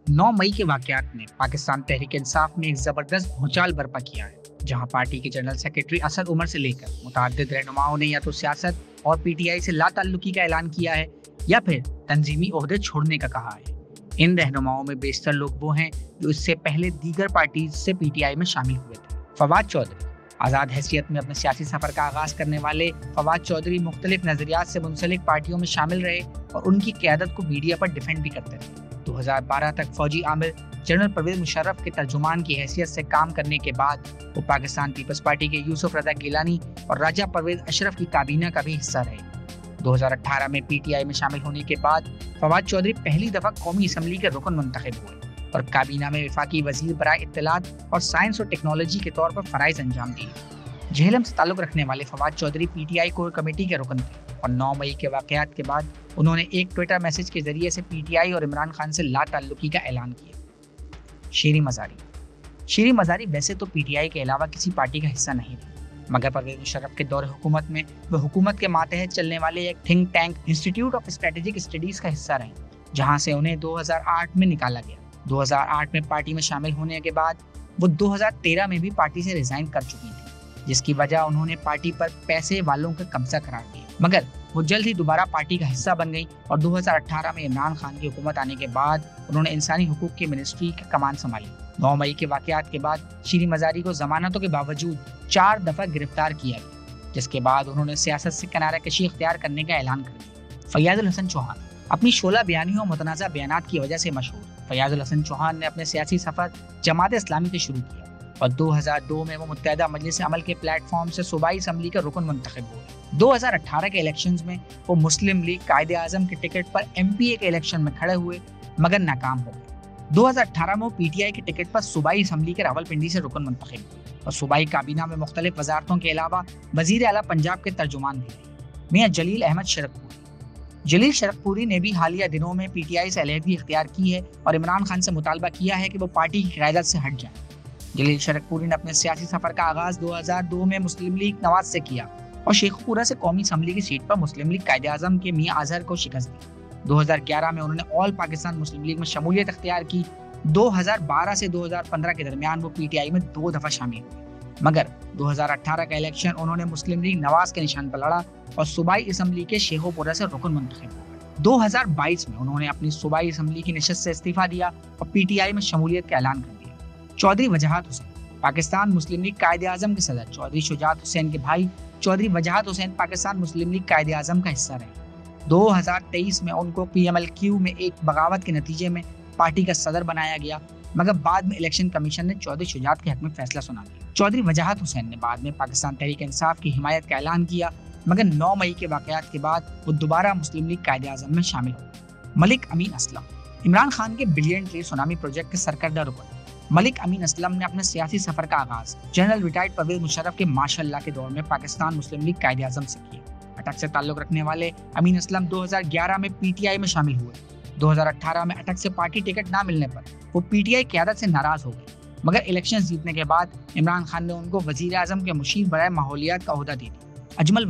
9 मई के वाकयात ने पाकिस्तान तहरीक इंसाफ में एक जबरदस्त भूचाल बर्पा किया है, जहां पार्टी के जनरल सेक्रेटरी असद उमर से लेकर मुतअद्दिद रहनुमाओं ने या तो सियासत और पीटीआई से लाताल्लुकी का ऐलान किया है या फिर तंजीमी ओहदे छोड़ने का कहा है। इन रहनुमाओं में बेशतर लोग वो हैं जो इससे पहले दीगर पार्टी से पीटीआई में शामिल हुए थे। फवाद चौधरी आज़ाद हैसियत में अपने सियासी सफर का आगाज करने वाले फवाद चौधरी मुख्तलिफ नजरियात से मुंसलिक पार्टियों में शामिल रहे और उनकी क़यादत को मीडिया पर डिफेंड भी करते रहे। 2012 तक फौजी आमिर जनरल परवेज मुशर्रफ के तर्जुमान की हैसियत से काम करने के बाद वो पाकिस्तान पीपल्स पार्टी के यूसुफ रजा गिलानी और राजा परवेज अशरफ की काबीना का भी हिस्सा रहे। 2018 में पीटीआई में शामिल होने के बाद फवाद चौधरी पहली दफा कौमी असम्बली के रुकन मुंतखब हुए और काबीना में वफाकी वजीर बराए इत्तलात और साइंस और टेक्नोलॉजी के तौर पर फराइज अंजाम दिए। झेलम से ताल्लुक रखने वाले Fawad Chaudhry PTI core committee के रुकन थे और 9 मई के वाकयात के बाद उन्होंने एक ट्विटर मैसेज के जरिए से पीटीआई और इमरान खान से लाताल्लुकी का ऐलान किया। शीरी मजारी वैसे तो पीटीआई के अलावा किसी पार्टी का हिस्सा नहीं थी, मगर परवेज मुशर्रफ के दौर हुकूमत में वह हुकूमत के मातहत चलने वाले एक think tank institute of strategic studies का हिस्सा रहे, जहां से उन्हें 2008 में निकाला गया। 2008 में पार्टी में शामिल होने के बाद वो 2013 में भी पार्टी से रिजाइन कर चुकी थी, जिसकी वजह उन्होंने पार्टी पर पैसे वालों का कब्जा करार दिया, मगर वो जल्द ही दोबारा पार्टी का हिस्सा बन गई और 2018 में इमरान खान की हुकूमत आने के बाद उन्होंने इंसानी हुकूक की मिनिस्ट्री की कमान संभाली। 9 मई के वाकयात के बाद शीरी मजारी को जमानतों के बावजूद 4 दफा गिरफ्तार किया गया, जिसके बाद उन्होंने सियासत से किनारा कशी इख्तियार करने का ऐलान कर दिया। फैयाजुल हसन चौहान अपनी शोला बयानियों और मुतनाज़ा बयानात की वजह से मशहूर फैयाजुल हसन चौहान ने अपने सियासी सफर जमात इस्लामी से शुरू किया और 2002 में वो मुत्तहिदा मजलिस अमल के प्लेटफॉर्म से सूबाई असम्बली का रुकन मुंतखब हुए। 2018 के इलेक्शंस में वो मुस्लिम लीग कायदे आजम के टिकट पर एमपीए के इलेक्शन में खड़े हुए मगर नाकाम हो गए। 2018 में वो पीटीआई के टिकट पर सूबाई असम्बली के रावलपिंडी से रुकन मुंतखब हुए और सूबाई काबीना में मुख्तलिफ वजारतों के अलावा वजीर आला पंजाब के तर्जुमान भी रहे। मियां जलील अहमद शरकपुरी ने भी हालिया दिनों में पीटीआई से अलहदगी इख्तियार की है और इमरान खान से मुतालबा किया है कि वो पार्टी की क़यादत से हट जाए। जलील शरकपुरी ने अपने सियासी सफर का आगाज 2002 में मुस्लिम लीग नवाज से किया और शेखपुरा से कौमी असम्बली की सीट पर मुस्लिम लीग कायदे आजम के मियां अजहर को शिकस्त दी। 2011 में उन्होंने ऑल पाकिस्तान मुस्लिम लीग में शमूलियत इख्तियार की। 2012 से 2015 के दरमियान वो पीटीआई में 2 दफा शामिल हुए, मगर 2018 का इलेक्शन उन्होंने मुस्लिम लीग नवाज के निशान पर लड़ा और सूबाई असम्बली के शेखपुरा से रुकन मुंतखब हुए। 2022 में उन्होंने अपनी सूबाई असम्बली की नशस्त से इस्तीफा दिया और पीटीआई में शमूलियत का ऐलान कर दिया। चौधरी वजाहत हुसैन पाकिस्तान मुस्लिम लीग कायदे आजम के सदर चौधरी शुजात हुसैन के भाई चौधरी वजाहत हुसैन पाकिस्तान मुस्लिम लीग कायदे आजम का हिस्सा रहे। 2023 में उनको पीएमएलक्यू में एक बगावत के नतीजे में पार्टी का सदर बनाया गया, मगर बाद में इलेक्शन कमीशन ने चौधरी शुजात के हक में फैसला सुना दिया। चौधरी वजाहत हुसैन ने बाद में पाकिस्तान तहरीक इंसाफ की हिमायत का ऐलान किया, मगर 9 मई के वाकयात के बाद वो दोबारा मुस्लिम लीग कायदे आजम में शामिल हो। मलिक अमीन असलम इमरान खान के बिलियन ट्री सुनामी प्रोजेक्ट के सरकर्दा रुकन मलिक अमीन असलम ने अपने सियासी सफर का आगाज जनरल रिटायर्ड परवेज मुशर्रफ के माशाअल्लाह के दौर में पाकिस्तान मुस्लिम लीग कायदे आजम से किया। अटक से ताल्लुक रखने वाले अमीन असलम 2011 में पीटीआई में शामिल हुए। 2018 में अटक से पार्टी टिकट ना मिलने पर वो पीटीआई क़यादत से नाराज हो गए, मगर इलेक्शन जीतने के बाद इमरान खान ने उनको वजीर आजम के मुशीर बराए माहौलियात का ओहदा दे दिया। अजमल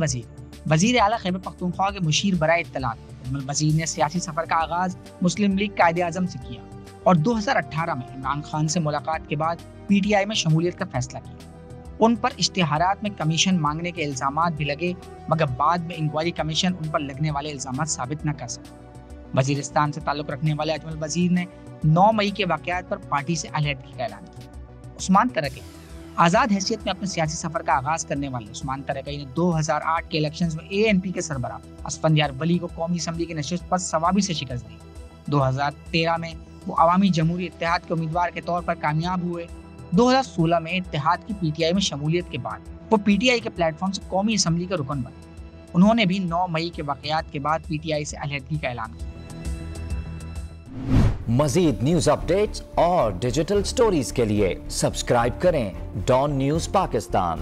वजीर आला खैबर पख्तूनख्वा के मुशीर बराए इत्तलात अजमल वजीर ने सियासी सफर का आगाज मुस्लिम लीग कायदे आजम से किया और 2018 में इमरान खान से मुलाकात के बाद पीटीआई में शमूलियत का फैसला किया। उन पर इश्तिहारात में कमीशन मांगने के इल्जामात भी लगे, मगर बाद में इंक्वायरी कमीशन उन पर लगने वाले इल्जामात साबित न कर सका। वजीरिस्तान से ताल्लुक रखने वाले अजमल वजीर ने 9 मई के वाकयात पर पार्टी से अलहदगी का ऐलान किया। उस्मान तरक़ई आज़ाद हैसियत में अपने सियासी सफर का आगाज करने वाले उस्मान तरक़ई ने 2008 के इलेक्शंस में एएनपी के सरबराह असफंदियार वली को कौमी असम्बली की नशिस्त पर सवाबी से शिकस्त दी। 2013 में वो अवामी जमहूरी इत्तेहाद के उम्मीदवार के तौर पर कामयाब हुए। 2016 में इत्तेहाद की पीटीआई में शमूलियत के बाद वो पीटीआई के प्लेटफॉर्म से कौमी असम्बली का रुकन बने। उन्होंने भी 9 मई के वाकयात के बाद पीटीआई से अलहदगी का ऐलान किया। मजीद न्यूज अपडेट्स और डिजिटल स्टोरीज के लिए सब्सक्राइब करें डॉन न्यूज पाकिस्तान।